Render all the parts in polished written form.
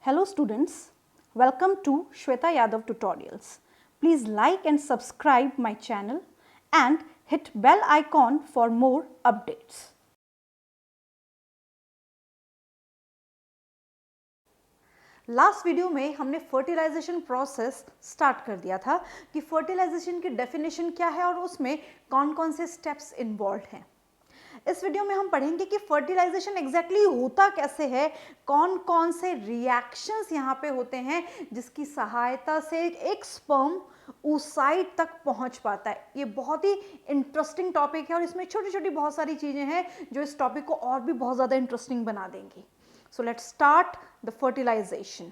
Hello students, welcome to Shweta Yadav Tutorials. Please like and subscribe my channel and hit bell icon for more updates. Last video में हमने fertilisation process start कर दिया था कि fertilisation की definition क्या है और उसमें कौन कौन से स्टेप्स इन्वॉल्व हैं। इस वीडियो में हम पढ़ेंगे कि फर्टिलाइजेशन एग्जैक्टली होता कैसे है, कौन कौन से रिएक्शंस यहाँ पे होते हैं जिसकी सहायता से एक स्पर्म oocyte तक पहुंच पाता है। ये बहुत ही इंटरेस्टिंग टॉपिक है और इसमें छोटी छोटी बहुत सारी चीज़ें हैं जो इस टॉपिक को और भी बहुत ज़्यादा इंटरेस्टिंग बना देंगी। So let's start the fertilisation.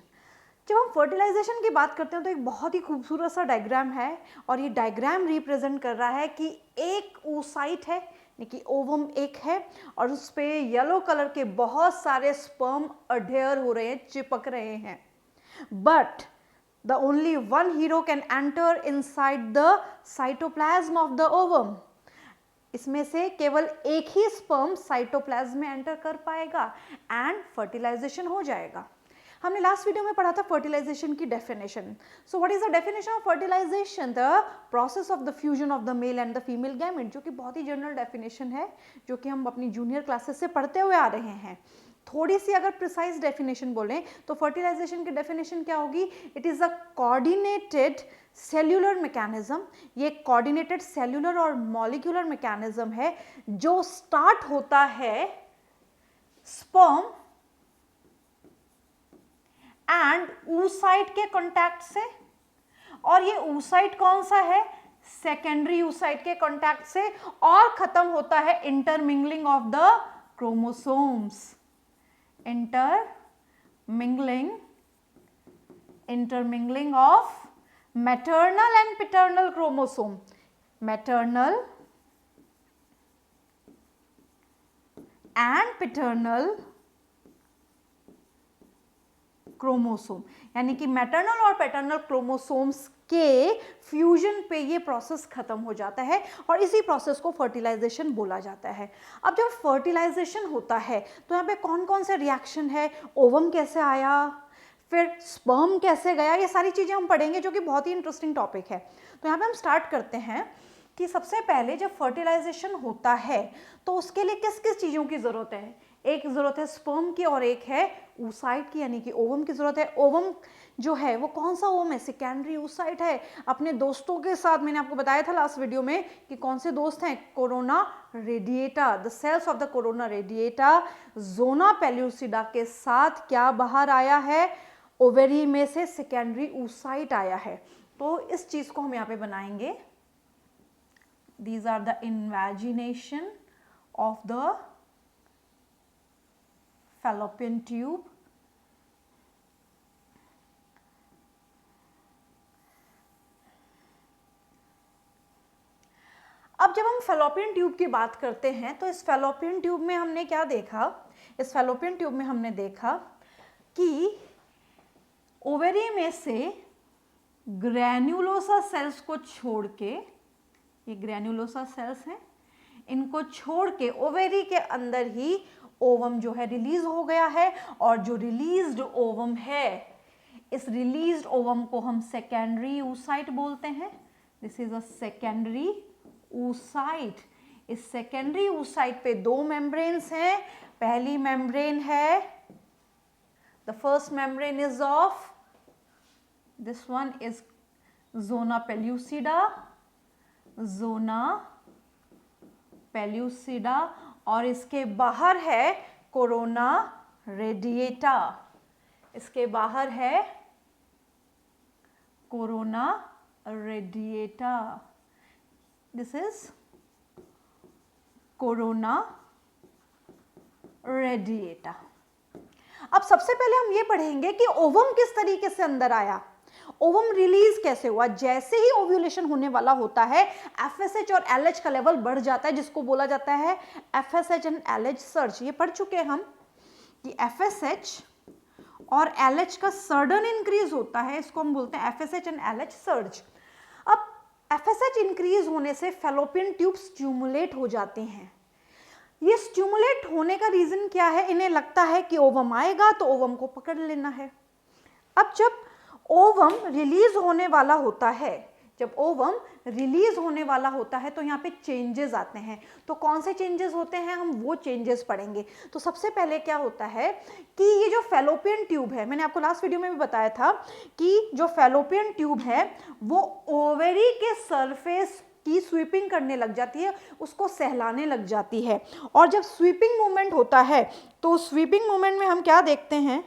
जब हम फर्टिलाइजेशन की बात करते हैं तो एक बहुत ही खूबसूरत सा डायग्राम है और ये डायग्राम रिप्रेजेंट कर रहा है कि एक oocyte है, कि ओवम एक है और उस पे येलो कलर के बहुत सारे स्पर्म अडेयर हो रहे हैं, चिपक रहे हैं। But the only one hero can enter inside the cytoplasm of the ovum. इसमें से केवल एक ही स्पर्म साइटोप्लाज्म में एंटर कर पाएगा एंड फर्टिलाइजेशन हो जाएगा। हमने लास्ट वीडियो में पढ़ा था फर्टिलाइजेशन की definition. So what is the definition of fertilisation? The process of the fusion of the male and the female gamete, जो कि बहुत ही जनरल डेफिनेशन है, जो कि हम अपनी जूनियर क्लासेस से पढ़ते हुए आ रहे हैं। थोड़ी सी अगर प्रिसाइज डेफिनेशन बोलें तो फर्टिलाइजेशन की डेफिनेशन क्या होगी? It is a coordinated cellular mechanism. ये कोऑर्डिनेटेड सेल्यूलर और मॉलिक्यूलर मैकेनिज्म है जो स्टार्ट होता है स्पर्म एंड oocyte के कॉन्टैक्ट से, और ये oocyte कौन सा है? सेकेंडरी oocyte के कॉन्टैक्ट से, और खत्म होता है intermingling of the chromosomes. Intermingling of maternal and paternal chromosome. Maternal and paternal chromosome, यानी कि मैटरनल और पैटर्नल क्रोमोसोम्स के फ्यूजन पे ये प्रोसेस खत्म हो जाता है और इसी प्रोसेस को फर्टिलाइजेशन बोला जाता है। अब जब फर्टिलाइजेशन होता है तो यहाँ पे कौन कौन से रिएक्शन है, ओवम कैसे आया, फिर स्पर्म कैसे गया, ये सारी चीज़ें हम पढ़ेंगे, जो कि बहुत ही इंटरेस्टिंग टॉपिक है। तो यहाँ पे हम स्टार्ट करते हैं कि सबसे पहले जब फर्टिलाइजेशन होता है तो उसके लिए किस किस चीज़ों की ज़रूरत है। एक ज़रूरत है स्पर्म की और एक है oocyte की, यानी कि ओवम की ज़रूरत है। ओवम जो है वो कौन सा ओवम है? सेकेंडरी oocyte है। अपने दोस्तों के साथ मैंने आपको बताया था लास्ट वीडियो में कि कौन से दोस्त हैं? Corona radiata, the cells of the corona radiata zona pellucida के साथ क्या बाहर आया है? ओवेरी में से सेकेंडरी oocyte आया है। तो इस चीज़ को हम यहाँ पे बनाएंगे। These are the invagination of the fallopian tube. अब जब हम फैलोपियन ट्यूब की बात करते हैं तो इस फैलोपियन ट्यूब में हमने क्या देखा? इस फैलोपियन ट्यूब में हमने देखा कि ओवेरी में से ग्रैन्युलोसा सेल्स को छोड़ के, ये ग्रैन्युलोसा सेल्स हैं, इनको छोड़ के ओवेरी के अंदर ही ओवम जो है रिलीज हो गया है। और जो रिलीज्ड ओवम है, इस रिलीज्ड ओवम को हम सेकेंडरी oocyte बोलते हैं। This is a secondary oocyte। इस सेकेंडरी oocyte पे दो मेम्ब्रेन्स हैं। पहली मेम्ब्रेन है, the first membrane is of, this one is zona pellucida, zona pellucida, और इसके बाहर है कोरोना रेडिएटा। इसके बाहर है corona radiata. This is corona radiata. अब सबसे पहले हम ये पढ़ेंगे कि ओवम किस तरीके से अंदर आया, ओवम रिलीज कैसे हुआ। जैसे ही ओव्यूलेशन होने वाला होता है, FSH और LH का लेवल बढ़ जाता है, जिसको बोला जाता है FSH एंड LH सर्ज। ये पढ़ चुके हैं हम कि FSH और LH का सडन इंक्रीज होता है, इसको हम बोलते हैं FSH एंड LH सर्ज। अब FSH इंक्रीज होने से फैलोपियन ट्यूब स्टिमुलेट हो जाते हैं। ये स्टिमुलेट होने का रीजन क्या है? इन्हें लगता है कि ओवम आएगा तो ओवम को पकड़ लेना है। अब जब ओवम रिलीज होने वाला होता है, जब ओवम रिलीज होने वाला होता है तो यहाँ पे चेंजेस आते हैं। तो कौन से चेंजेस होते हैं, हम वो चेंजेस पढ़ेंगे। तो सबसे पहले क्या होता है कि ये जो फैलोपियन ट्यूब है, मैंने आपको लास्ट वीडियो में भी बताया था कि जो फैलोपियन ट्यूब है वो ओवरी के सरफेस की स्वीपिंग करने लग जाती है, उसको सहलाने लग जाती है। और जब स्वीपिंग मूवमेंट होता है तो स्वीपिंग मूवमेंट में हम क्या देखते हैं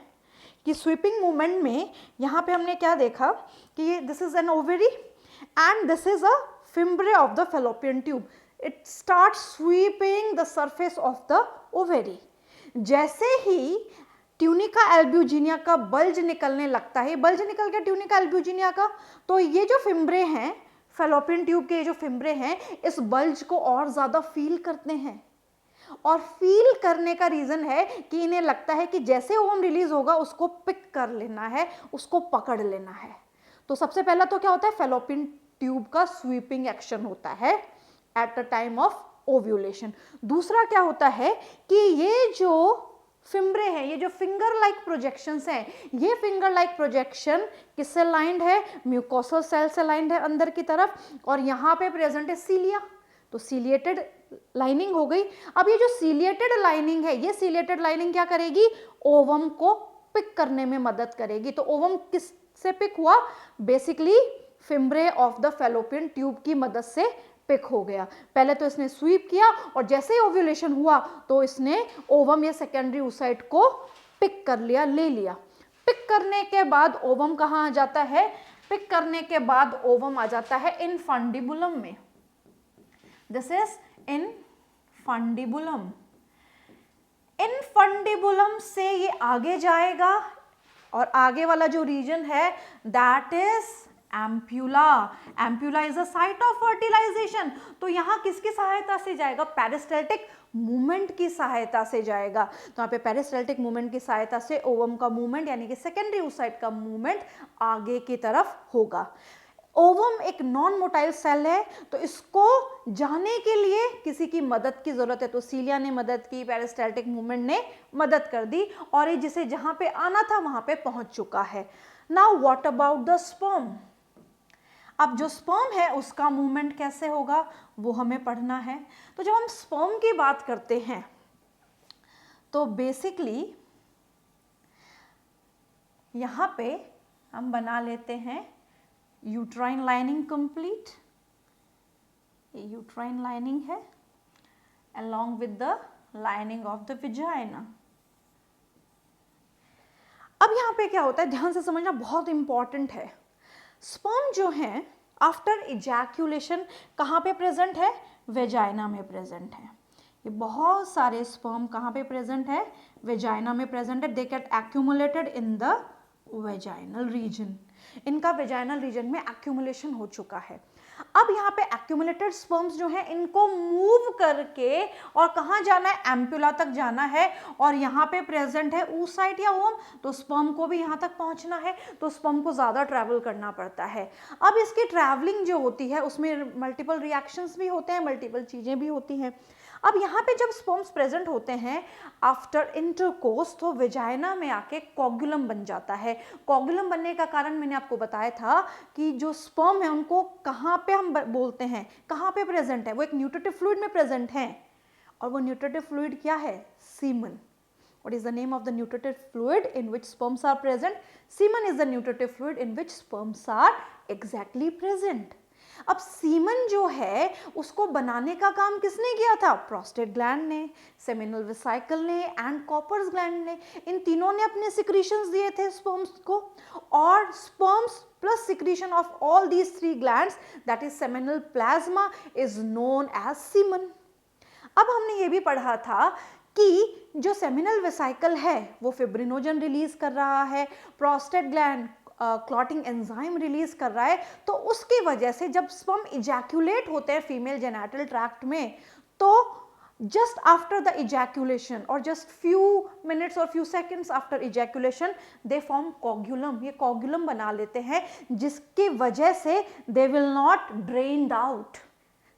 कि स्वीपिंग मूवमेंट में यहाँ पे हमने क्या देखा कि this is an ovary and this is a fimbriae of the fallopian tube. It starts sweeping the surface of the ovary. जैसे ही ट्यूनिका एल्ब्यूजिनिया का बल्ज निकलने लगता है, बल्ज निकल गया ट्यूनिका एल्ब्यूजिनिया का, तो ये जो फिम्ब्रे हैं, फैलोपियन ट्यूब के जो फिम्ब्रे हैं, इस बल्ज को और ज़्यादा फील करते हैं। और फील करने का रीज़न है कि इन्हें लगता है कि जैसे ओवम रिलीज होगा उसको पिक कर लेना है, उसको पकड़ लेना है। तो सबसे पहला तो क्या होता है, फैलोपियन ट्यूब का स्वीपिंग एक्शन होता है at the time of ovulation. दूसरा क्या होता है कि ये जो फिम्ब्रे हैं, ये जो फिंगर लाइक प्रोजेक्शंस हैं, ये फिंगर लाइक प्रोजेक्शन किससे लाइंड है, म्यूकोसल सेल से लाइंड है अंदर की तरफ, और यहाँ पे प्रेजेंट है सीलिया। तो सीलिएटेड लाइनिंग हो गई। अब ये जो सीलिएटेड लाइनिंग है, ये सीलिएटेड लाइनिंग क्या करेगी, ओवम को पिक करने में मदद करेगी। तो ओवम किस से पिक हुआ, basically fimbriae of the fallopian tube की मदद से पिक हो गया। पहले तो इसने स्वीप किया और जैसे ही ओव्यूलेशन हुआ तो इसने ओवम या सेकेंडरी oocyte को पिक कर लिया, ले लिया। पिक करने के बाद ओवम कहाँ आ जाता है, पिक करने के बाद ओवम आ जाता है इनफंडिबुलम में। This is infundibulum. इनफंडिबुलम से ये आगे जाएगा और आगे वाला जो रीजन है that is ampulla. Ampulla is a site of fertilisation. तो यहाँ किसकी सहायता से जाएगा, पेरिस्टैल्टिक मूवमेंट की सहायता से जाएगा। तो यहाँ पे पेरिस्टैल्टिक मूवमेंट की सहायता से ओवम का मूवमेंट यानी कि सेकेंडरी oocyte का मूवमेंट आगे की तरफ होगा। ओवम एक नॉन मोटाइल सेल है, तो इसको जाने के लिए किसी की मदद की जरूरत है। तो सीलिया ने मदद की, पेरिस्टैल्टिक मूवमेंट ने मदद कर दी और ये जिसे जहां पे आना था वहां पे पहुंच चुका है। Now what about the sperm. अब जो स्पर्म है उसका मूवमेंट कैसे होगा वो हमें पढ़ना है। तो जब हम स्पर्म की बात करते हैं तो बेसिकली यहां पे हम बना लेते हैं यूट्राइन लाइनिंग कंप्लीट। ये यूट्राइन लाइनिंग है along with the lining of the vagina। अब यहाँ पे क्या होता है, ध्यान से समझना, बहुत इंपॉर्टेंट है। स्पर्म जो है आफ्टर इजैक्यूलेशन कहाँ पे प्रेजेंट है, वेजाइना में प्रेजेंट है। ये बहुत सारे स्पर्म कहाँ पे प्रेजेंट है, वेजाइना में प्रेजेंट है। They get accumulated in the vaginal region. इनका वेजाइनल रीजन में एक्यूमुलेशन हो चुका है। अब यहाँ पे एक्यूमुलेटेड स्पर्म्स जो हैं इनको मूव करके और कहाँ जाना है, एम्प्यूला तक जाना है। और यहाँ पे प्रेजेंट है oocyte या ओवम, तो स्पर्म को भी यहाँ तक पहुँचना है, तो स्पर्म को ज़्यादा ट्रैवल करना पड़ता है। अब इसकी ट्रैवलिंग जो होती है उसमें मल्टीपल रिएक्शंस भी होते हैं, मल्टीपल चीज़ें भी होती हैं। अब यहाँ पे जब स्पर्म्स प्रेजेंट होते हैं आफ्टर इंटरकोर्स तो वेजाइना में आके कोगुलम बन जाता है। कोगुलम बनने का कारण मैंने आपको बताया था कि जो स्पर्म है उनको कहाँ पे हम बोलते हैं, कहाँ पे प्रेजेंट है, वो एक न्यूट्रिटिव फ्लूइड में प्रेजेंट हैं। और वो न्यूट्रिटिव फ्लूइड क्या है, semen. What is the name of the nutritive fluid in which sperms are present? Semen is the nutritive fluid in which sperms are exactly present. अब सीमन जो है उसको बनाने का काम किसने किया था, प्रोस्टेट ग्लैंड ने, सेमिनल वेसिकल ने एंड कॉपर्स ग्लैंड ने। इन तीनों ने अपने सिक्रीशंस दिए थे स्पर्म्स को, और sperms plus secretion of all these three glands that is seminal plasma is known as semen. अब हमने ये भी पढ़ा था कि जो सेमिनल वेसिकल है वो फिब्रिनोजन रिलीज कर रहा है, prostate gland clotting enzyme release कर रहा है। तो उसकी वजह से जब स्पर्म इजैक्यूलेट होते हैं फीमेल जेनिटल ट्रैक्ट में, तो जस्ट आफ्टर द इजैक्यूलेशन और जस्ट फ्यू मिनट्स और few seconds after ejaculation they form coagulum. ये कोगुलम बना लेते हैं जिसकी वजह से they will not drained out,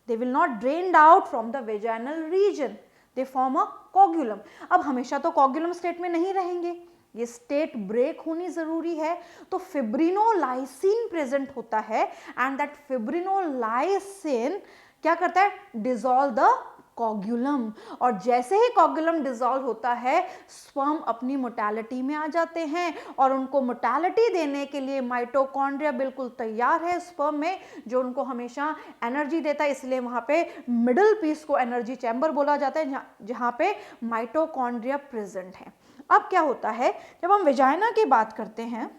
they will not drained out from the vaginal region, they form a coagulum। अब हमेशा तो coagulum स्टेट में नहीं रहेंगे, ये स्टेट ब्रेक होनी जरूरी है, तो फिब्रिनोलाइसिन प्रेजेंट होता है एंड दैट फिब्रिनोलाइसिन क्या करता है, डिसॉल्व द कोगुलम, और जैसे ही कोगुलम डिसॉल्व होता है स्पर्म अपनी मोटालिटी में आ जाते हैं, और उनको मोटालिटी देने के लिए माइटोकॉन्ड्रिया बिल्कुल तैयार है स्पर्म में, जो उनको हमेशा एनर्जी देता है, इसलिए वहां पे मिडिल पीस को एनर्जी चैम्बर बोला जाता है, जहां पे माइटोकॉन्ड्रिया प्रेजेंट है। अब क्या होता है, जब हम वेजाइना की बात करते हैं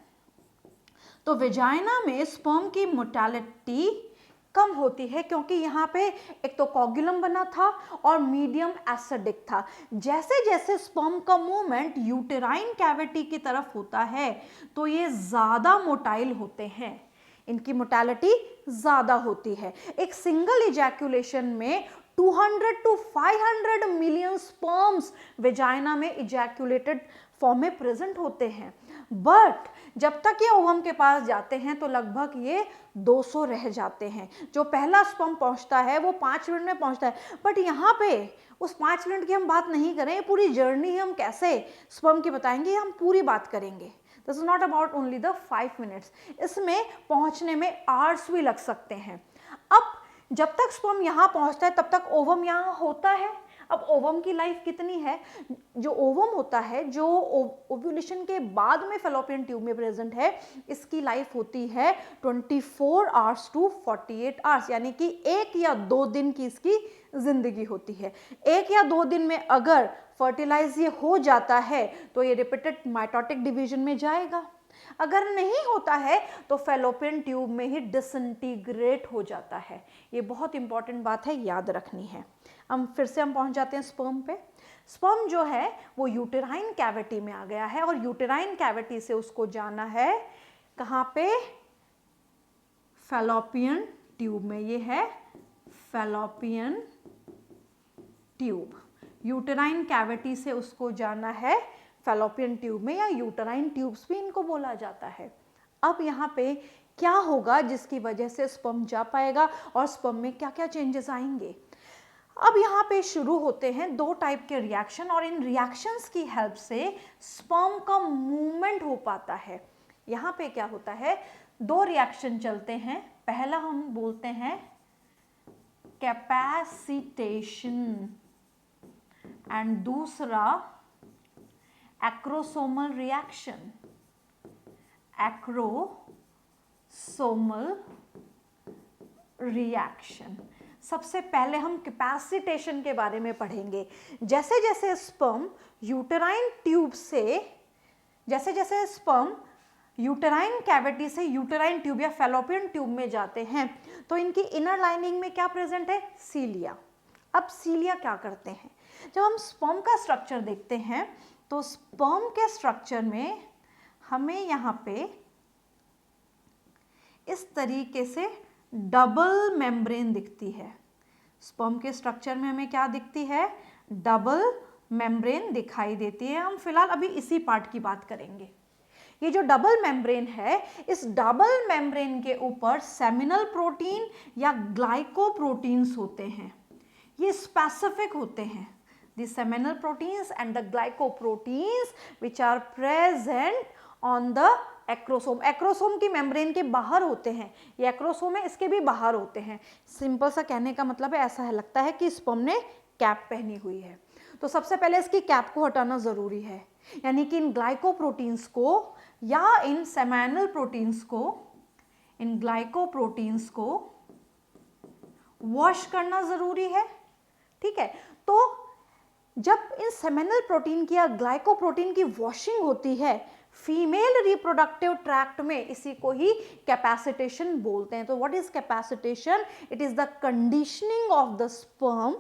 तो वेजाइना में स्पर्म की मोटालिटी कम होती है, क्योंकि यहाँ पे एक तो कोगुलम बना था और मीडियम एसिडिक था। जैसे जैसे स्पर्म का मूवमेंट यूटेराइन कैविटी की तरफ होता है तो ये ज़्यादा मोटाइल होते हैं, इनकी मोटालिटी ज़्यादा होती है। एक सिंगल इजैक्यूलेशन में 200 to 500 मिलियन स्पर्म्स वेजाइना में इजैक्यूलेटेड फॉर्म में प्रेजेंट होते हैं, बट जब तक ये ओवम के पास जाते हैं तो लगभग ये 200 रह जाते हैं। जो पहला स्पर्म पहुंचता है वो 5 मिनट में पहुंचता है, बट यहाँ पे उस 5 मिनट की हम बात नहीं करें, पूरी जर्नी हम कैसे स्पर्म की बताएंगे, हम पूरी बात करेंगे। This is not about only the 5 minutes, इसमें पहुंचने में आवर्स भी लग सकते हैं। अब जब तक स्पर्म यहाँ पहुंचता है तब तक ओवम यहाँ होता है। अब ओवम की लाइफ कितनी है, जो ओवम होता है जो ओव्यूलेशन के बाद में फैलोपियन ट्यूब में प्रेजेंट है, इसकी लाइफ होती है 24 आवर्स टू 48 आवर्स, यानी कि 1 या 2 दिन की इसकी जिंदगी होती है। 1 या 2 दिन में अगर फर्टिलाइज ये हो जाता है तो ये रिपीटेड माइटोटिक डिवीजन में जाएगा, अगर नहीं होता है तो फैलोपियन ट्यूब में ही डिसइंटीग्रेट हो जाता है। ये बहुत इंपॉर्टेंट बात है, याद रखनी है। हम फिर से पहुंच जाते हैं स्पर्म पे। स्पर्म जो है वो यूटेराइन कैविटी में आ गया है, और यूटेराइन कैविटी से उसको जाना है कहाँ पे, फैलोपियन ट्यूब में। ये है फैलोपियन ट्यूब, यूटेराइन कैविटी से उसको जाना है फैलोपियन ट्यूब में, या यूटेराइन ट्यूब्स भी इनको बोला जाता है। अब यहाँ पे क्या होगा जिसकी वजह से स्पर्म जा पाएगा, और स्पर्म में क्या क्या चेंजेस आएंगे। अब यहाँ पे शुरू होते हैं 2 टाइप के रिएक्शन, और इन रिएक्शंस की हेल्प से स्पर्म का मूवमेंट हो पाता है। यहाँ पे क्या होता है, 2 रिएक्शन चलते हैं। पहला हम बोलते हैं कैपेसिटेशन एंड दूसरा एक्रोसोमल रिएक्शन। एक्रोसोमल रिएक्शन, सबसे पहले हम कैपेसिटेशन के बारे में पढ़ेंगे। जैसे जैसे स्पर्म यूटेराइन ट्यूब से, जैसे जैसे स्पर्म यूटेराइन कैविटी से यूटेराइन ट्यूब या फैलोपियन ट्यूब में जाते हैं तो इनकी इनर लाइनिंग में क्या प्रेजेंट है, सीलिया। अब सीलिया क्या करते हैं, जब हम स्पर्म का स्ट्रक्चर देखते हैं तो स्पर्म के स्ट्रक्चर में हमें यहाँ पे इस तरीके से डबल मेम्ब्रेन दिखती है। स्पर्म के स्ट्रक्चर में हमें क्या दिखती है, डबल मेम्ब्रेन दिखाई देती है। हम फिलहाल अभी इसी पार्ट की बात करेंगे। ये जो डबल मेम्ब्रेन है, इस डबल मेम्ब्रेन के ऊपर सेमिनल प्रोटीन या ग्लाइकोप्रोटीन्स होते हैं। ये स्पेसिफिक होते हैं, the seminal proteins and the glycoproteins which are present on the acrosome. Acrosome की मेम्ब्रेन के बाहर होते हैं, ये एक्रोसोम है, इसके भी बाहर होते हैं। सिंपल सा कहने का मतलब है, ऐसा है लगता है कि स्पर्म ने कैप पहनी हुई है, तो सबसे पहले इसकी कैप को हटाना जरूरी है, यानी कि इन ग्लाइकोप्रोटीन्स को या इन सेमिनल प्रोटीन्स को, इन ग्लाइकोप्रोटीन्स को वॉश करना जरूरी है। ठीक है, तो जब इन सेमिनल प्रोटीन की या ग्लाइकोप्रोटीन की वॉशिंग होती है फीमेल रिप्रोडक्टिव ट्रैक्ट में, इसी को ही कैपेसिटेशन बोलते हैं। तो what is capacitation, it is the conditioning of the sperm,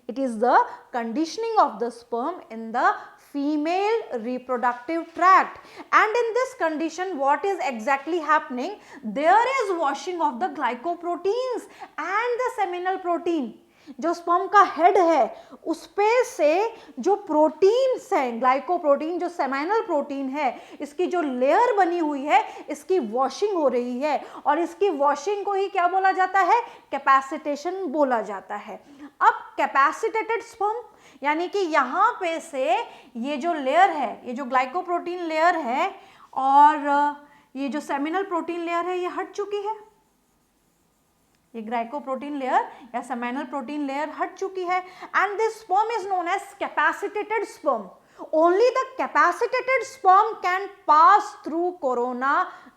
it is the conditioning of the sperm in the female reproductive tract, and in this condition what is exactly happening, there is washing of the glycoproteins and the seminal protein। जो sperm का head है उस पे से जो proteins हैं, glycoprotein, जो seminal protein है, इसकी जो लेयर बनी हुई है, इसकी वॉशिंग हो रही है, और इसकी वॉशिंग को ही क्या बोला जाता है, कैपेसिटेशन बोला जाता है। अब कैपेसिटेटेड स्पर्म यानी कि यहाँ पे से ये जो लेयर है, ये जो ग्लाइकोप्रोटीन लेयर है और ये जो सेमिनल प्रोटीन लेयर है, ये हट चुकी है। ये ग्लाइकोप्रोटीन लेयर या सेमिनल प्रोटीन लेयर हट चुकी है and this sperm is known as capacitated sperm. Only the capacitated sperm can pass through corona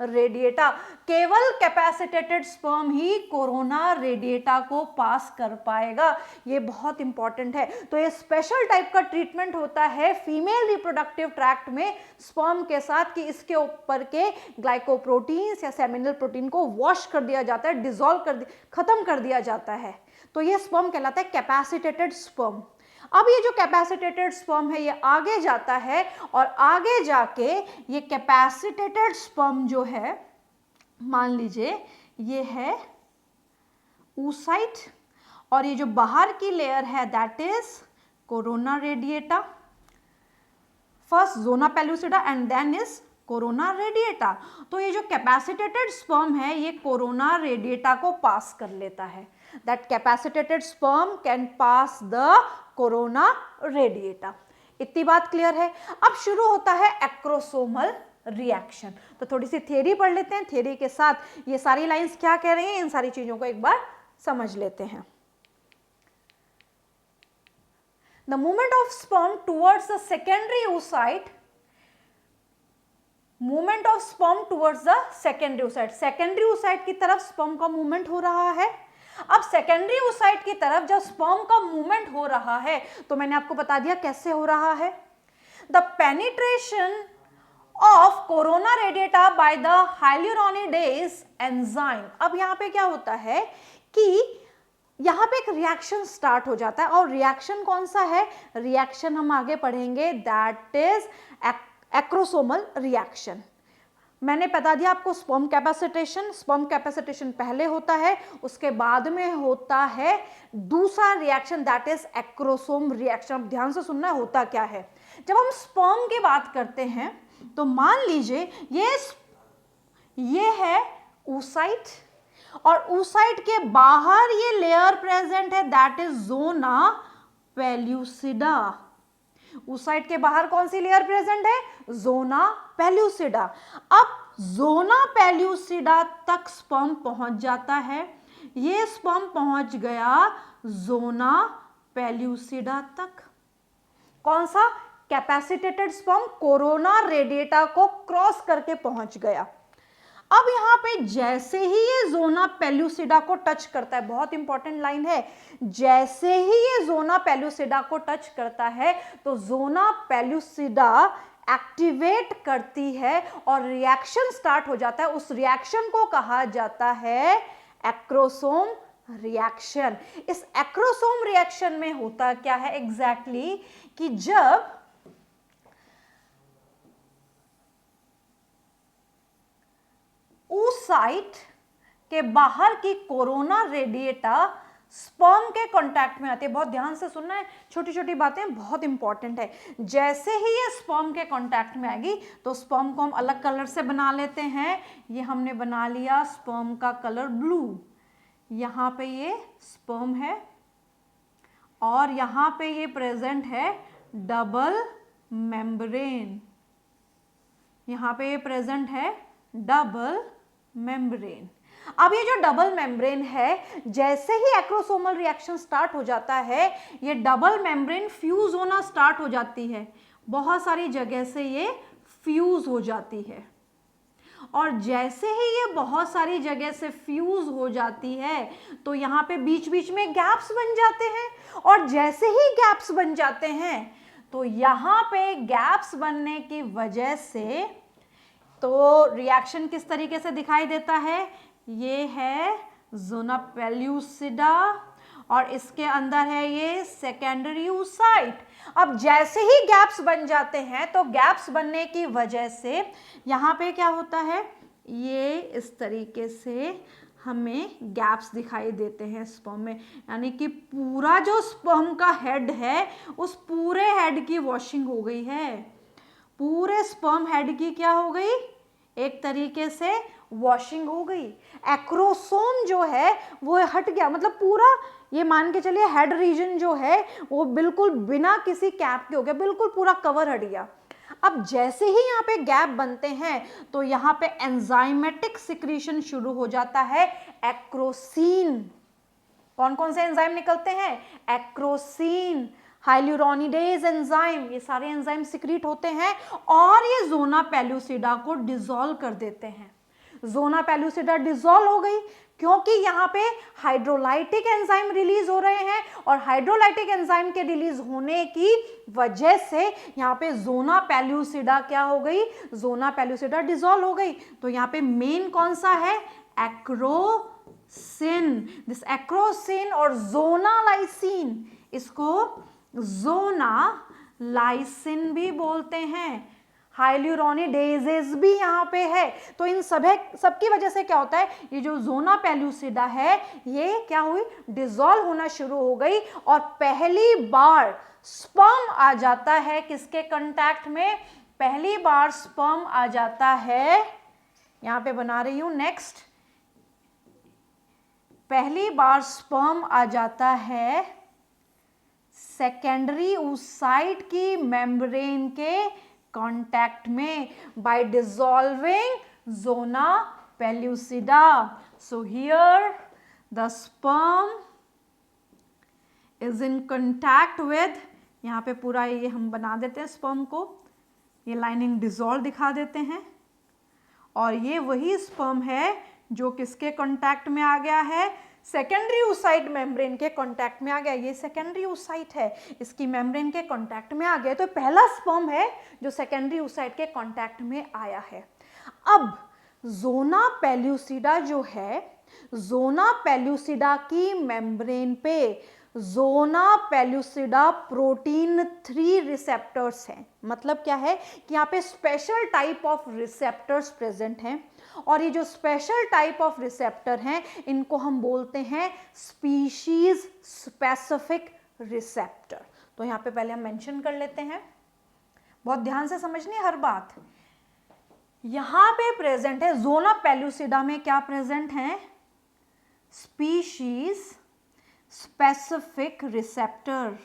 radiata। केवल कैपेसिटेटेड स्पर्म ही कोरोना रेडिएटा को पास कर पाएगा। ये बहुत इंपॉर्टेंट है। तो ये स्पेशल टाइप का ट्रीटमेंट होता है फीमेल रिप्रोडक्टिव ट्रैक्ट में स्पर्म के साथ कि इसके ऊपर के ग्लाइकोप्रोटीन्स या सेमिनल प्रोटीन को वॉश कर दिया जाता है, डिसॉल्व खत्म कर दिया जाता है। तो ये स्पर्म कहलाता है कैपेसिटेटेड स्पर्म। अब ये जो कैपेसिटेटेड स्पर्म है ये आगे जाता है और आगे जाके ये कैपेसिटेटेड स्पर्म जो है, मान लीजिए ये है oocyte और ये जो बाहर की लेयर है that is corona radiata. First zona pellucida and then is corona radiata. तो ये जो कैपेसिटेटेड स्पर्म है ये कोरोना रेडिएटा को पास कर लेता है। That capacitated sperm can pass the corona radiata। इतनी बात क्लियर है। अब शुरू होता है एक्रोसोमल रिएक्शन। तो थोड़ी सी थियरी पढ़ लेते हैं। थियरी के साथ ये सारी लाइंस क्या कह रही हैं, इन सारी चीजों को एक बार समझ लेते हैं। The movement of sperm towards the secondary oocyte, movement of sperm towards the secondary oocyte, secondary oocyte की तरफ sperm का मूवमेंट हो रहा है। अब सेकेंडरी oocyte की तरफ जब स्पर्म का मूवमेंट हो रहा है तो मैंने आपको बता दिया कैसे हो रहा है। The penetration of corona radiata by the hyaluronidase enzyme. अब यहाँ पे क्या होता है कि यहाँ पे एक रिएक्शन स्टार्ट हो जाता है और रिएक्शन कौन सा है, रिएक्शन हम आगे पढ़ेंगे, दैट इज एक्रोसोमल रिएक्शन। मैंने बता दिया आपको स्पर्म कैपेसिटेशन पहले होता है, उसके बाद में होता है दूसरा reaction that is acrosome reaction. अब ध्यान से सुनना होता क्या है। जब हम स्पर्म की बात करते हैं तो मान लीजिए ये है oocyte और oocyte के बाहर ये लेयर प्रेजेंट है that is zona pellucida. oocyte के बाहर कौन सी लेयर प्रेजेंट है, जोना पेल्यूसिडा। अब जोना पेल्यूसिडा तक स्पर्म पहुंच जाता है। ये स्पर्म पहुंच गया जोना पेल्यूसिडा तक। कौन सा, कैपेसिटेटेड स्पर्म कोरोना रेडिएटा को क्रॉस करके पहुंच गया। अब यहाँ पे जैसे ही ये जोना पेल्यूसिडा को टच करता है, बहुत इंपॉर्टेंट लाइन है, जैसे ही ये जोना पेल्यूसिडा को टच करता है तो जोना पेल्यूसिडा एक्टिवेट करती है और रिएक्शन स्टार्ट हो जाता है। उस रिएक्शन को कहा जाता है एक्रोसोम रिएक्शन। इस एक्रोसोम रिएक्शन में होता क्या है एग्जैक्टली कि जब oocyte के बाहर की कोरोना रेडिएटा स्पर्म के कांटेक्ट में आती है। बहुत ध्यान से सुनना है, छोटी छोटी बातें बहुत इंपॉर्टेंट है। जैसे ही ये स्पर्म के कांटेक्ट में आएगी तो स्पर्म को हम अलग कलर से बना लेते हैं। ये हमने बना लिया स्पर्म का कलर ब्लू। यहाँ पे ये स्पर्म है और यहाँ पे ये प्रेजेंट है डबल मेम्ब्रेन। यहाँ पे ये प्रेजेंट है डबल मेम्ब्रेन। अब ये जो डबल मेम्ब्रेन है, जैसे ही एक्रोसोमल रिएक्शन स्टार्ट हो जाता है ये डबल मेम्ब्रेन फ्यूज होना स्टार्ट हो जाती है। बहुत सारी जगह से ये फ्यूज हो जाती है और जैसे ही ये बहुत सारी जगह से फ्यूज हो जाती है तो यहाँ पे बीच बीच में गैप्स बन जाते हैं और जैसे ही गैप्स बन जाते हैं तो यहाँ पे गैप्स बनने की वजह से तो रिएक्शन किस तरीके से दिखाई देता है, ये है जोना पेल्यूसिडा और इसके अंदर है ये सेकेंडरी oocyte। अब जैसे ही गैप्स बन जाते हैं तो गैप्स बनने की वजह से यहाँ पे क्या होता है, ये इस तरीके से हमें गैप्स दिखाई देते हैं स्पर्म में। यानी कि पूरा जो स्पर्म का हेड है उस पूरे हेड की वॉशिंग हो गई है। पूरे स्पर्म हेड की क्या हो गई, एक तरीके से वॉशिंग हो गई। एक्रोसोम जो है वो हट गया, मतलब पूरा ये मान के चलिए हेड रीजन जो है वो बिल्कुल बिना किसी कैप के हो गया, बिल्कुल पूरा कवर हट गया। अब जैसे ही यहाँ पे गैप बनते हैं तो यहाँ पे एंजाइमेटिक सिक्रीशन शुरू हो जाता है, एक्रोसीन। कौन कौन से एंजाइम निकलते हैं? एक्रोसीन, हाइलुरोनिडेज एंजाइम, ये सारे एंजाइम सिक्रीट होते हैं और ये ज़ोना पेलुसिडा को डिसॉल्व कर देते हैं। ज़ोना पेलुसिडा डिसॉल्व हो गई क्योंकि यहाँ पे हाइड्रोलाइटिक एंजाइम रिलीज हो रहे हैं और हाइड्रोलाइटिक एंजाइम के रिलीज होने की वजह से यहाँ पे ज़ोना पेलुसिडा क्या हो गई? ज़ोना पेलुसिडा डिसॉल्व हो गई। तो यहाँ पे मेन कौन सा है? एक्रोसिन। दिस एक्रोसिन और ज़ोना लाइसिन, इसको ज़ोना लाइसिन भी बोलते हैं। हाइलुरोनिडेजेस भी यहाँ पे है। तो इन सबकी वजह से क्या होता है, ये जो ज़ोना पेलुसिडा है ये क्या हुई? डिसॉल्व होना शुरू हो गई और पहली बार स्पर्म आ जाता है किसके कांटेक्ट में? पहली बार स्पर्म आ जाता है, यहाँ पे बना रही हूं नेक्स्ट, पहली बार स्पर्म आ जाता है सेकेंडरी oocyte की मेम्ब्रेन के कांटेक्ट में by dissolving zona pellucida. So here the sperm is in contact with, यहाँ पे पूरा ये हम बना देते हैं स्पर्म को, ये लाइनिंग डिसॉल्व दिखा देते हैं और ये वही स्पर्म है जो किसके कांटेक्ट में आ गया है? सेकेंडरी oocyte मेम्ब्रेन के कांटेक्ट में आ गया। ये सेकेंडरी oocyte है, इसकी मेम्ब्रेन के कांटेक्ट में आ गया। तो पहला स्पर्म है जो सेकेंडरी oocyte के कांटेक्ट में आया है। अब ज़ोना पेलुसिडा जो है, ज़ोना पेलुसिडा की मेम्ब्रेन पे ज़ोना पेलुसिडा प्रोटीन 3 रिसेप्टर्स हैं। मतलब क्या है कि यहाँ पे special type of receptors present हैं और ये जो स्पेशल टाइप ऑफ रिसेप्टर हैं इनको हम बोलते हैं स्पीशीज स्पेसिफिक रिसेप्टर। तो यहाँ पे पहले हम मेंशन कर लेते हैं, बहुत ध्यान से समझनी है हर बात। यहाँ पे प्रेजेंट है ज़ोना पेलुसिडा में क्या प्रेजेंट है? Species specific receptor.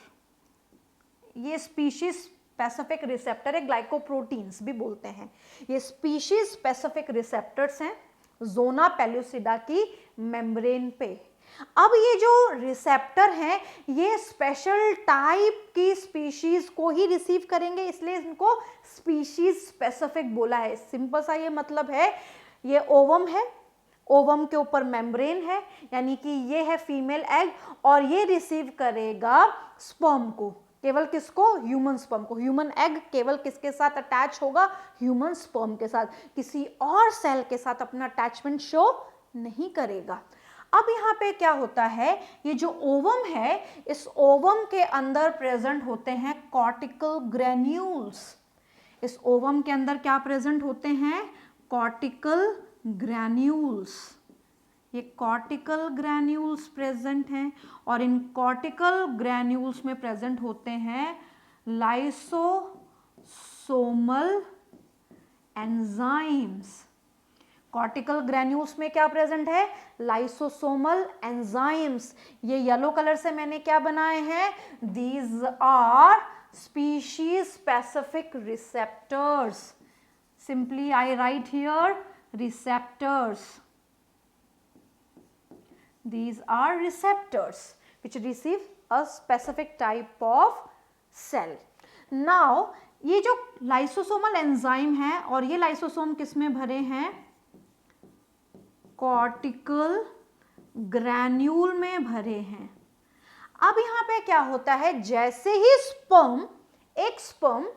ये स्पीशीज स्पेसिफिक रिसेप्टर है, ग्लाइकोप्रोटीन्स भी बोलते हैं। ये स्पीशीज स्पेसिफिक रिसेप्टर्स हैं ज़ोना पेलुसिडा की मेम्ब्रेन पे। अब ये जो रिसेप्टर हैं ये स्पेशल टाइप की स्पीशीज को ही रिसीव करेंगे, इसलिए इनको स्पीशीज स्पेसिफिक बोला है। सिंपल सा ये मतलब है। ये ओवम है, ओवम के ऊपर मेम्ब्रेन है, यानी कि ये है फीमेल एग और ये रिसीव करेगा स्पर्म को। केवल किसको? ह्यूमन स्पर्म को। ह्यूमन एग केवल किसके साथ अटैच होगा? ह्यूमन स्पर्म के साथ, किसी और सेल के साथ अपना अटैचमेंट शो नहीं करेगा। अब यहाँ पे क्या होता है, ये जो ओवम है इस ओवम के अंदर प्रेजेंट होते हैं कॉर्टिकल ग्रैन्यूल्स। इस ओवम के अंदर क्या प्रेजेंट होते हैं? Cortical granules. ये कॉर्टिकल ग्रैन्यूल्स प्रेजेंट हैं और इन कॉर्टिकल ग्रैन्यूल्स में प्रेजेंट होते हैं लाइसोसोमल एंजाइम्स। कॉर्टिकल ग्रैन्यूल्स में क्या प्रेजेंट है? Lysosomal enzymes. ये येलो कलर से मैंने क्या बनाए हैं? These are species specific receptors. Simply I write here receptors. These are receptors which receive a specific type of cell. Now ये जो लाइसोसोमल एंजाइम है और ये लाइसोसोम किस में भरे हैं? कॉर्टिकल ग्रैन्यूल में भरे हैं। अब यहाँ पे क्या होता है, जैसे ही एक स्पर्म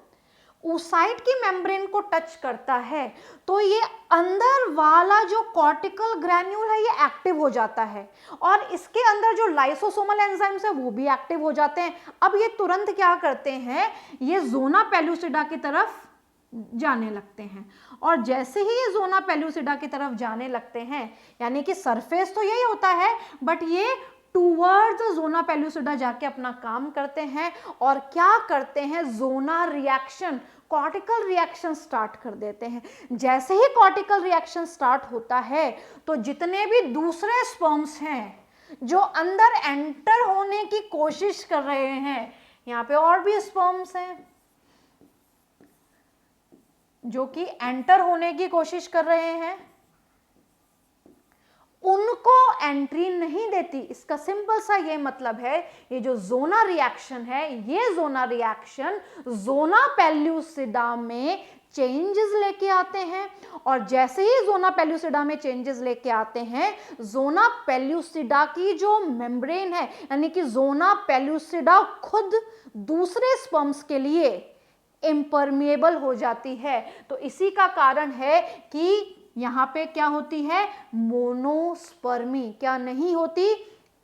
oocyte की मेम्ब्रेन को टच करता है तो ये अंदर वाला जो कॉर्टिकल ग्रैन्यूल है ये एक्टिव हो जाता है और इसके अंदर जो लाइसोसोमल एंजाइम्स है वो भी एक्टिव हो जाते हैं। अब ये तुरंत क्या करते हैं, ये ज़ोना पेलुसिडा की तरफ जाने लगते हैं और जैसे ही ये ज़ोना पेलुसिडा की तरफ जाने लगते हैं, यानी कि सरफेस तो यही होता है बट ये टूवर्ड्स ज़ोना पेलुसिडा जाके अपना काम करते हैं और क्या करते हैं, zona reaction, cortical reaction start कर देते हैं। जैसे ही कॉर्टिकल रिएक्शन स्टार्ट होता है तो जितने भी दूसरे स्पर्म्स हैं जो अंदर एंटर होने की कोशिश कर रहे हैं, यहाँ पे और भी स्पर्म्स हैं जो कि एंटर होने की कोशिश कर रहे हैं, उनको एंट्री नहीं देती। इसका सिंपल सा ये मतलब है, ये जो ज़ोना रिएक्शन है, ये ज़ोना रिएक्शन ज़ोना पेल्यूसिडा में चेंजेस लेके आते हैं, और जैसे ही ज़ोना पेल्यूसिडा में चेंजेस लेके आते हैं, ज़ोना पेल्यूसिडा की जो मेम्ब्रेन है, यानी कि ज़ोना पेल्यूसिडा खुद दूसरे स्पर्म्स के लिए इम्परमिएबल हो जाती है। तो इसी का कारण है कि यहां पे क्या होती है, मोनोस्पर्मी, क्या नहीं होती,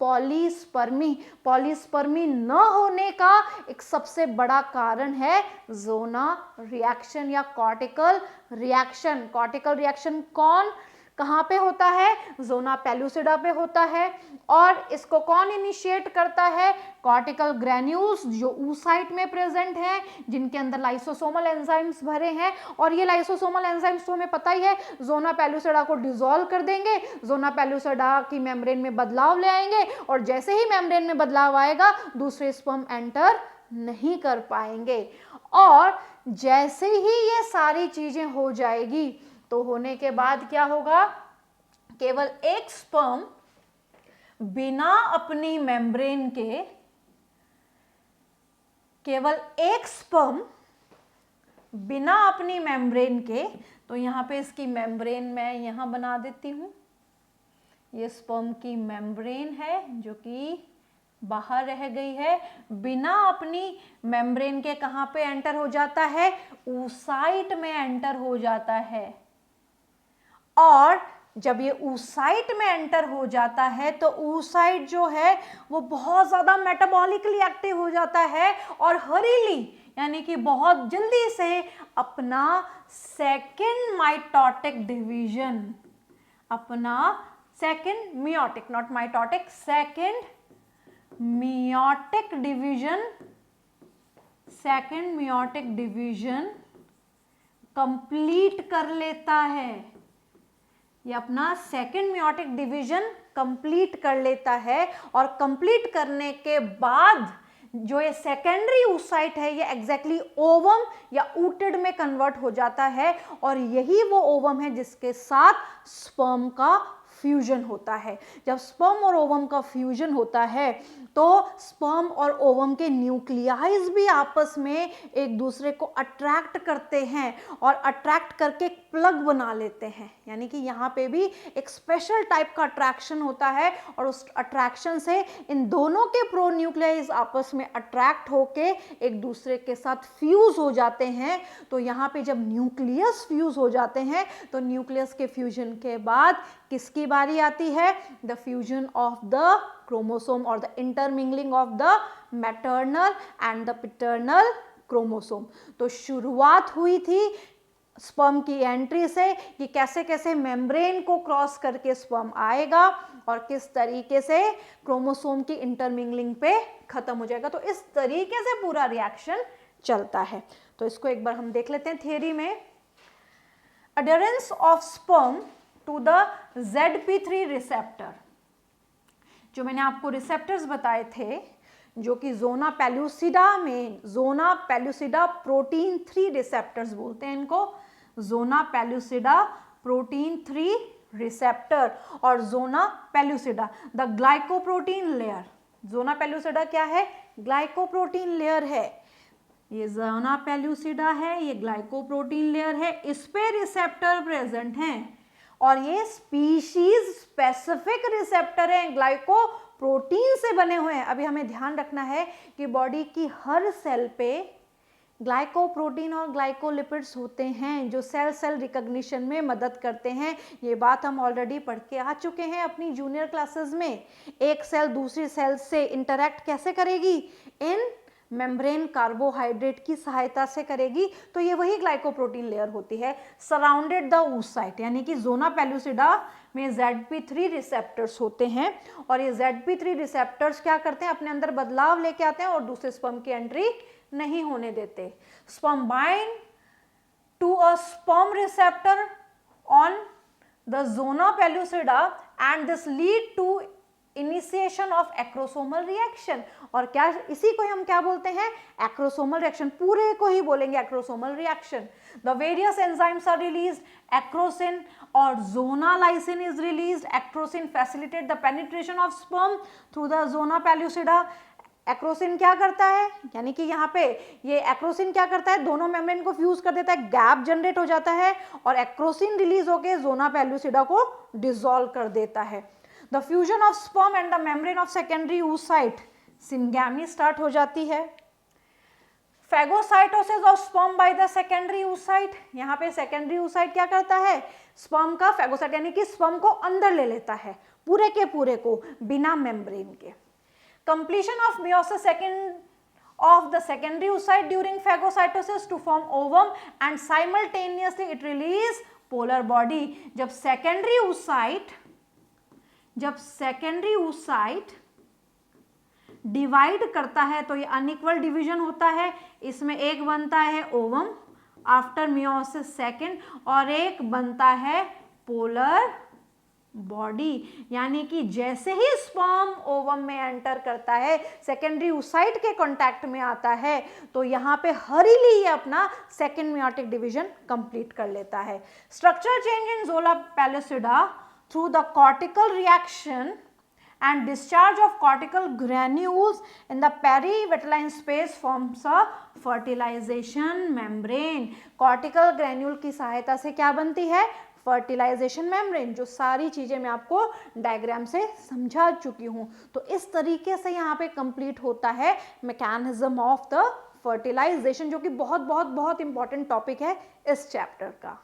पॉलीस्पर्मी। पॉलीस्पर्मी न होने का एक सबसे बड़ा कारण है ज़ोना रिएक्शन या कॉर्टिकल रिएक्शन। कॉर्टिकल रिएक्शन कहां पे होता है, ज़ोना पेल्यूसिडा पे होता है, और इसको कौन इनिशिएट करता है, कॉर्टिकल ग्रैन्यूल्स जो oocyte में प्रेजेंट हैं, जिनके अंदर लाइसोसोमल एंजाइम्स भरे हैं, और ये लाइसोसोमल एंजाइम्स तो हमें पता ही है ज़ोना पेल्यूसिडा को डिसॉल्व कर देंगे, ज़ोना पेल्यूसिडा की मेम्ब्रेन में बदलाव ले आएंगे, और जैसे ही मेम्ब्रेन में बदलाव आएगा दूसरे स्पर्म एंटर नहीं कर पाएंगे। और जैसे ही ये सारी चीजें हो जाएगी तो होने के बाद क्या होगा, केवल एक स्पर्म बिना अपनी मेम्ब्रेन के, केवल एक स्पर्म बिना अपनी मेम्ब्रेन के, तो यहां पे इसकी मेम्ब्रेन मैं यहां बना देती हूं, ये स्पर्म की मेम्ब्रेन है जो कि बाहर रह गई है, बिना अपनी मेम्ब्रेन के कहां पे एंटर हो जाता है, oocyte में एंटर हो जाता है। और जब ये oocyte में एंटर हो जाता है तो oocyte जो है वो बहुत ज्यादा मेटाबॉलिकली एक्टिव हो जाता है, और हरीली यानी कि बहुत जल्दी से अपना सेकेंड माइटोटिक डिवीजन, अपना second meiotic, not mitotic, second meiotic division, second meiotic division complete कर लेता है। ये अपना सेकेंड मियोटिक डिवीजन कंप्लीट कर लेता है, और कंप्लीट करने के बाद जो ये सेकेंडरी oocyte है ये एग्जैक्टली ओवम या ऊटिड में कन्वर्ट हो जाता है, और यही वो ओवम है जिसके साथ स्पर्म का फ्यूजन होता है। जब स्पर्म और ओवम का फ्यूजन होता है तो स्पर्म और ओवम के न्यूक्लियाइज भी आपस में एक दूसरे को अट्रैक्ट करते हैं, और अट्रैक्ट करके प्लग बना लेते हैं, यानी कि यहाँ पे भी एक स्पेशल टाइप का अट्रैक्शन होता है, और उस अट्रैक्शन से इन दोनों के प्रो न्यूक्लियाइज आपस में अट्रैक्ट होके एक दूसरे के साथ फ्यूज हो जाते हैं। तो यहाँ पे जब न्यूक्लियस फ्यूज हो जाते हैं तो न्यूक्लियस के फ्यूजन के बाद किसकी बारी आती है, the fusion of the chromosome और the intermingling of the maternal and the paternal chromosome. तो शुरुआत हुई थी स्पर्म की एंट्री से कि कैसे कैसे मेम्ब्रेन को क्रॉस करके स्पर्म आएगा और किस तरीके से क्रोमोसोम की इंटरमिंगलिंग पे खत्म हो जाएगा। तो इस तरीके से पूरा रिएक्शन चलता है। तो इसको एक बार हम देख लेते हैं थियरी में। Adherence of sperm to the ZP3 receptor, जो मैंने आपको रिसेप्टर्स बताए थे जो कि ज़ोना पेल्यूसिडा में, ज़ोना पेल्यूसिडा प्रोटीन 3 रिसेप्टर्स बोलते हैं इनको, ज़ोना पेल्यूसिडा प्रोटीन 3 रिसेप्टर, और zona pellucida the glycoprotein layer. Zona pellucida क्या है, ग्लाइकोप्रोटीन लेयर है। ये ज़ोना पेल्यूसिडा है, ये ग्लाइकोप्रोटीन लेयर है, इस पे रिसेप्टर प्रेजेंट हैं, और ये स्पीशीज स्पेसिफिक रिसेप्टर हैं, ग्लाइकोप्रोटीन से बने हुए हैं। अभी हमें ध्यान रखना है कि बॉडी की हर सेल पे ग्लाइकोप्रोटीन और ग्लाइकोलिपिड्स होते हैं जो सेल सेल रिकॉग्निशन में मदद करते हैं। ये बात हम ऑलरेडी पढ़ के आ चुके हैं अपनी जूनियर क्लासेस में। एक सेल दूसरी सेल से इंटरैक्ट कैसे करेगी, इन मेम्ब्रेन कार्बोहाइड्रेट की सहायता से करेगी। तो ये वही ग्लाइकोप्रोटीन लेयर होती है सराउंडेड द oocyte, यानी कि ज़ोना पेल्यूसिडा में ZP3 रिसेप्टर्स होते हैं, और ये ZP3 रिसेप्टर्स क्या करते हैं, अपने अंदर बदलाव लेके आते हैं और दूसरे स्पर्म की एंट्री नहीं होने देते। Sperm bind to a sperm receptor on the zona pellucida and this lead to initiation of acrosomal reaction. और क्या इसी को हम क्या बोलते हैं, एक्रोसोमल रिएक्शन, पूरे को ही बोलेंगे acrosomal reaction. The various enzymes are released, acrosin और zonalysin is released. Acrosin facilitate the penetration of sperm through the zona pellucida. Acrosin क्या करता है, यानी कि यहाँ पे ये एक्रोसिन क्या करता है, दोनों मेम्ब्रेन को फ्यूज कर देता है, गैप जनरेट हो जाता है और एक्रोसिन रिलीज होकर जोना पेल्यूसिडा को डिसॉल्व कर देता है। The fusion of sperm and the membrane of secondary oocyte, syngamy start हो जाती है। Phagocytosis of sperm by the secondary oocyte, यहाँ पे सेकेंडरी oocyte क्या करता है, स्पर्म का फेगोसाइट यानी कि स्पर्म को अंदर ले लेता है, पूरे के पूरे को, बिना मेम्ब्रेन के। Completion of meiosis of the secondary oocyte during phagocytosis to form ovum and simultaneously it release polar body। जब secondary oocyte डिवाइड करता है तो ये अनइक्वल डिवीजन होता है, इसमें एक बनता है ओवम आफ्टर मियोसिस सेकेंड और एक बनता है पोलर बॉडी। यानी कि जैसे ही स्पर्म ओवम में एंटर करता है, सेकेंडरी oocyte के कांटेक्ट में आता है, तो यहाँ पे हरीली ये अपना सेकेंड मियोटिक डिवीजन कंप्लीट कर लेता है। Structure change in zona pellucida through the cortical reaction and discharge of cortical granules in the perivitelline space forms a fertilization membrane। cortical granule की सहायता से क्या बनती है, फर्टिलाइजेशन मेम्ब्रेन, जो सारी चीजें मैं आपको डायग्राम से समझा चुकी हूँ। तो इस तरीके से यहाँ पे कंप्लीट होता है मैकेनिज्म ऑफ द फर्टिलाइजेशन, जो कि बहुत बहुत बहुत इंपॉर्टेंट टॉपिक है इस चैप्टर का।